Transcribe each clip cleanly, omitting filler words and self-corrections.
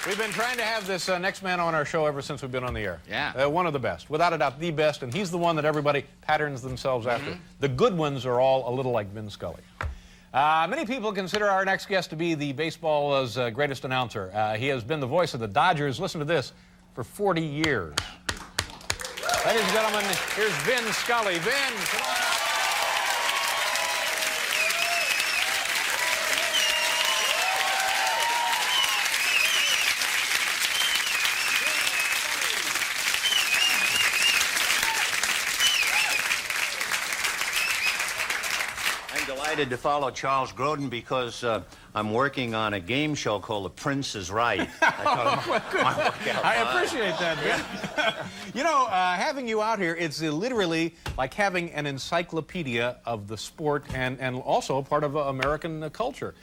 We've been trying to have this next man on our show ever since we've been on the air. Yeah. One of the best. Without a doubt, the best, and he's the one that everybody patterns themselves after. The good ones are all a little like Vin Scully. Many people consider our next guest to be the baseball's greatest announcer. He has been the voice of the Dodgers, listen to this, for 40 years. Ladies and gentlemen, here's Vin Scully. Vin, come on up. Delighted to follow Charles Grodin because I'm working on a game show called The Prince is Right. I appreciate that, Vin. You know, having you out here, it's literally like having an encyclopedia of the sport and also part of American culture.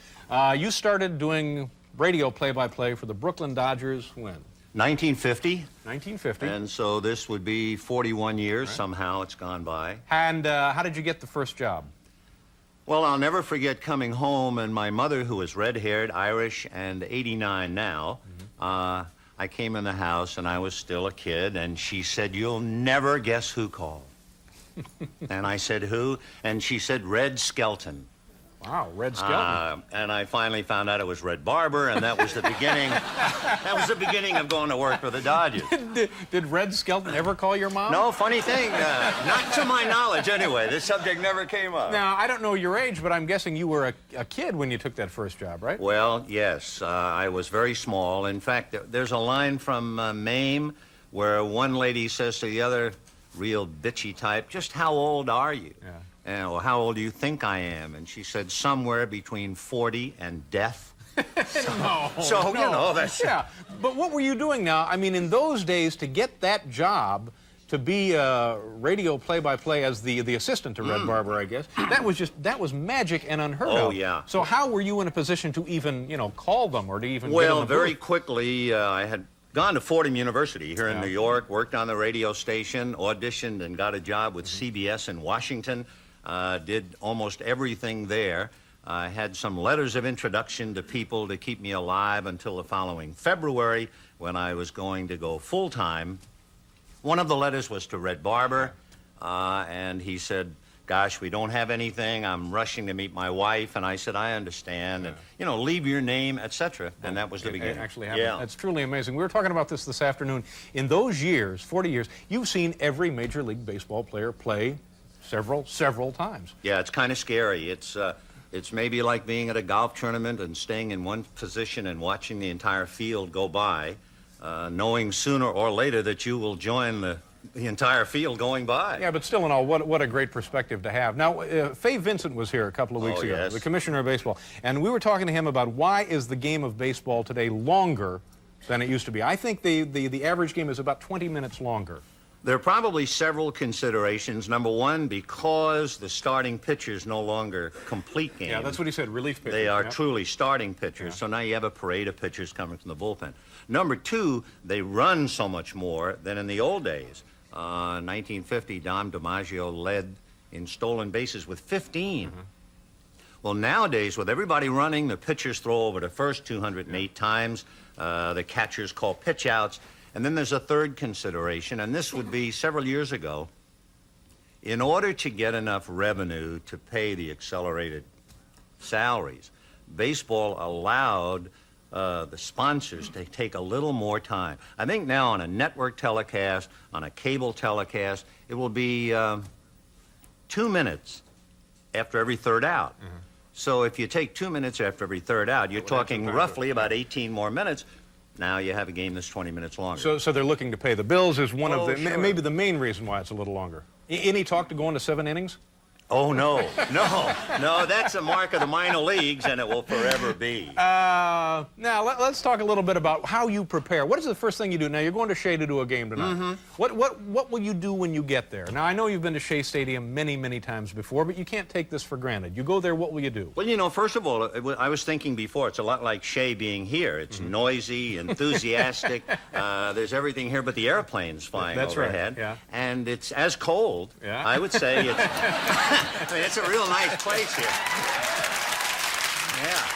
You started doing radio play-by-play for the Brooklyn Dodgers when? 1950. 1950. And so this would be 41 years. Right. Somehow it's gone by. And how did you get the first job? Well, I'll never forget coming home, and my mother, who was red-haired, Irish, and 89 now, I came in the house, and I was still a kid, and she said, "You'll never guess who called." And I said, "Who?" And she said, "Red Skelton." Wow, Red Skelton. And I finally found out it was Red Barber, and that was the beginning. That was the beginning of going to work for the Dodgers. Did Red Skelton ever call your mom? No, funny thing, not to my knowledge anyway. This subject never came up. Now, I don't know your age, but I'm guessing you were a kid when you took that first job, right? Well, yes. I was very small. In fact, there's a line from Mame where one lady says to the other, real bitchy type, "Just how old are you?" Yeah. Well, how old do you think I am? And she said, "Somewhere between 40 and death." So, you know, that's... Yeah, but what were you doing now? I mean, in those days, to get that job, to be radio play-by-play as the assistant to Red Barber, I guess, that was magic and unheard of. Oh, yeah. So how were you in a position to even, you know, call them or to even get Well, in the very booth? quickly, I had gone to Fordham University here in New York, worked on the radio station, auditioned and got a job with CBS in Washington. Did almost everything there. I had some letters of introduction to people to keep me alive until the following February when I was going to go full-time. One of the letters was to Red Barber, and he said, "Gosh, we don't have anything. I'm rushing to meet my wife." And I said, "I understand. And, you know, leave your name, etc." And that was the beginning. It actually happened. Yeah. That's truly amazing. We were talking about this afternoon. In those years, 40 years, you've seen every Major League Baseball player play several times. Yeah, it's kind of scary. It's maybe like being at a golf tournament and staying in one position and watching the entire field go by, knowing sooner or later that you will join the entire field going by. Yeah, but still in all, what a great perspective to have. Now, Fay Vincent was here a couple of weeks ago, yes. the commissioner of baseball, and we were talking to him about why is the game of baseball today longer than it used to be. I think the average game is about 20 minutes longer. There are probably several considerations. Number one, because the starting pitchers no longer complete games. Yeah, that's what he said, relief pitchers. They are truly starting pitchers, so now you have a parade of pitchers coming from the bullpen. Number two, they run so much more than in the old days. 1950, Dom DiMaggio led in stolen bases with 15. Well, nowadays, with everybody running, the pitchers throw over to first 208 times. The catchers call pitch outs. And then there's a third consideration, and this would be several years ago. In order to get enough revenue to pay the accelerated salaries, baseball allowed the sponsors to take a little more time. I think now on a network telecast, on a cable telecast, it will be 2 minutes after every third out. So if you take 2 minutes after every third out, you're talking roughly about 18 more minutes. Now you have a game that's 20 minutes longer. So they're looking to pay the bills is one of the, sure. maybe the main reason why it's a little longer. Any talk to going to 7 innings? Oh, no, no, that's a mark of the minor leagues, and it will forever be. Now, let's talk a little bit about how you prepare. What is the first thing you do? Now, you're going to Shea to do a game tonight. What will you do when you get there? Now, I know you've been to Shea Stadium many times before, but you can't take this for granted. You go there, what will you do? Well, you know, first of all, I was thinking before, it's a lot like Shea being here. It's noisy, enthusiastic. There's everything here but the airplanes flying overhead. Right, yeah. And it's as cold, Yeah. I would say. It's, I mean, it's a real nice place here. Yeah.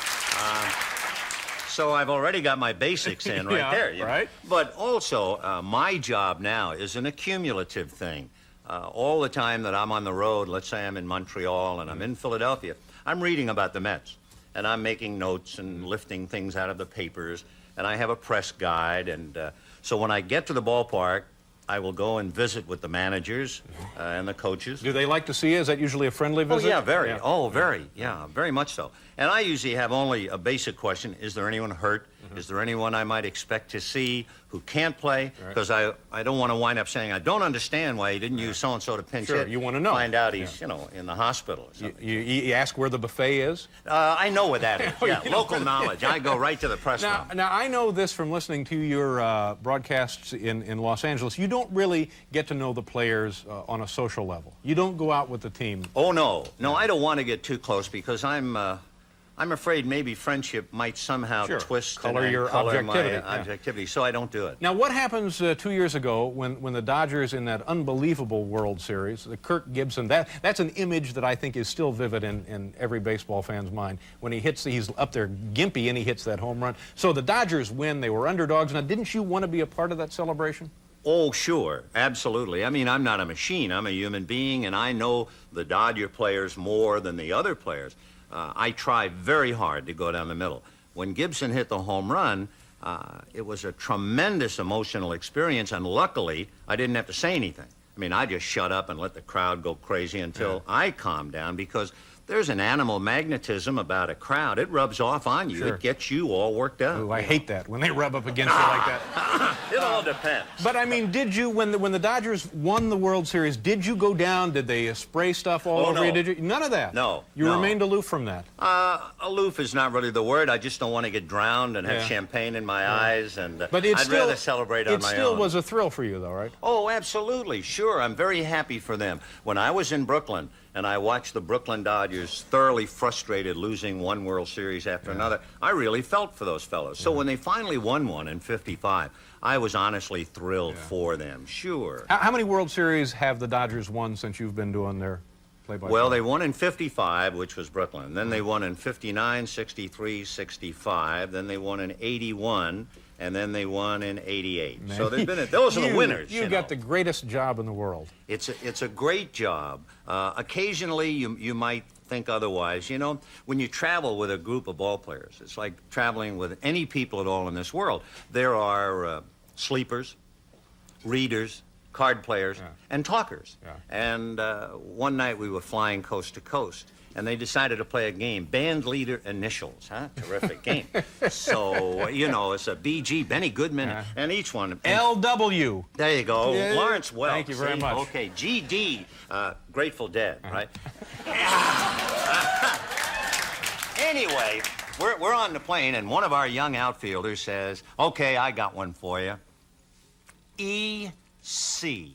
So I've already got my basics in right Yeah, there. right. But also, my job now is an accumulative thing. All the time that I'm on the road, let's say I'm in Montreal and I'm in Philadelphia, I'm reading about the Mets. And I'm making notes and lifting things out of the papers. And I have a press guide. And so when I get to the ballpark, I will go and visit with the managers and the coaches. Do they like to see you? Is that usually a friendly visit? Oh, yeah, very. Yeah. Oh, very. Yeah, very much so. And I usually have only a basic question. Is there anyone hurt? Is there anyone I might expect to see who can't play? Because I don't want to wind up saying, I don't understand why he didn't use so-and-so to pinch hit. You want to know. Find out he's, in the hospital or something. You ask where the buffet is? I know where that is. Yeah, You know local knowledge. I go right to the press room. Now, I know this from listening to your broadcasts in Los Angeles. You don't really get to know the players on a social level. You don't go out with the team. Oh, no. No, I don't want to get too close because I'm afraid maybe friendship might somehow twist color and your color objectivity. my objectivity, so I don't do it. Now, what happens 2 years ago when the Dodgers in that unbelievable World Series, the Kirk Gibson, that's an image that I think is still vivid in every baseball fan's mind. When he's up there gimpy and he hits that home run. So the Dodgers win. They were underdogs. Now, didn't you want to be a part of that celebration? Oh, sure. Absolutely. I mean, I'm not a machine. I'm a human being, and I know the Dodger players more than the other players. I try very hard to go down the middle. When Gibson hit the home run, it was a tremendous emotional experience, and luckily, I didn't have to say anything. I mean, I just shut up and let the crowd go crazy until I calmed down, because there's an animal magnetism about a crowd. It rubs off on you. It gets you all worked up. Ooh, I hate that, when they rub up against you like that. It all depends. But, I mean, did you, when the Dodgers won the World Series, did you go down? Did they spray stuff all over you? Did you? None of that? No. You remained aloof from that? Aloof is not really the word. I just don't want to get drowned and have champagne in my eyes, and but I'd rather celebrate on my own. It still was a thrill for you, though, right? Oh, absolutely. Sure. I'm very happy for them. When I was in Brooklyn, and I watched the Brooklyn Dodgers thoroughly frustrated losing one World Series after another, I really felt for those fellows. So when they finally won one in '55, I was honestly thrilled for them, sure. How many World Series have the Dodgers won since you've been doing their play-by-play? Well, they won in '55, which was Brooklyn. Then they won in '59, '63, '65. Then they won in '81. And then they won in '88. Man, so those are the winners. You got the greatest job in the world. It's a great job. Occasionally, you might think otherwise. You know, when you travel with a group of ball players, it's like traveling with any people at all in this world. There are sleepers, readers, card players, and talkers. And one night we were flying coast to coast, and they decided to play a game, band leader initials, Terrific game. So, it's a BG, Benny Goodman, and each one. LW. There you go. Yeah. Lawrence Welk. Thank you very much. Okay, GD, Grateful Dead, right? Anyway, we're on the plane, and one of our young outfielders says, okay, I got one for you. EC.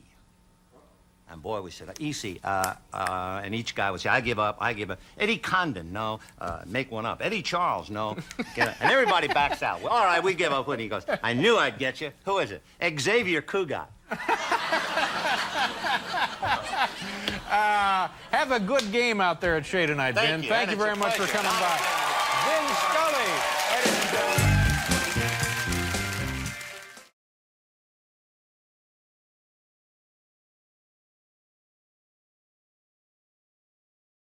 And boy, we said, EC. And each guy would say, I give up, I give up. Eddie Condon, no. Make one up. Eddie Charles, no. And everybody backs out. Well, all right, we give up. And he goes, I knew I'd get you. Who is it? Xavier Cugat. Have a good game out there at Shea tonight, Vin. Thank you very much for coming by. Vin Scully.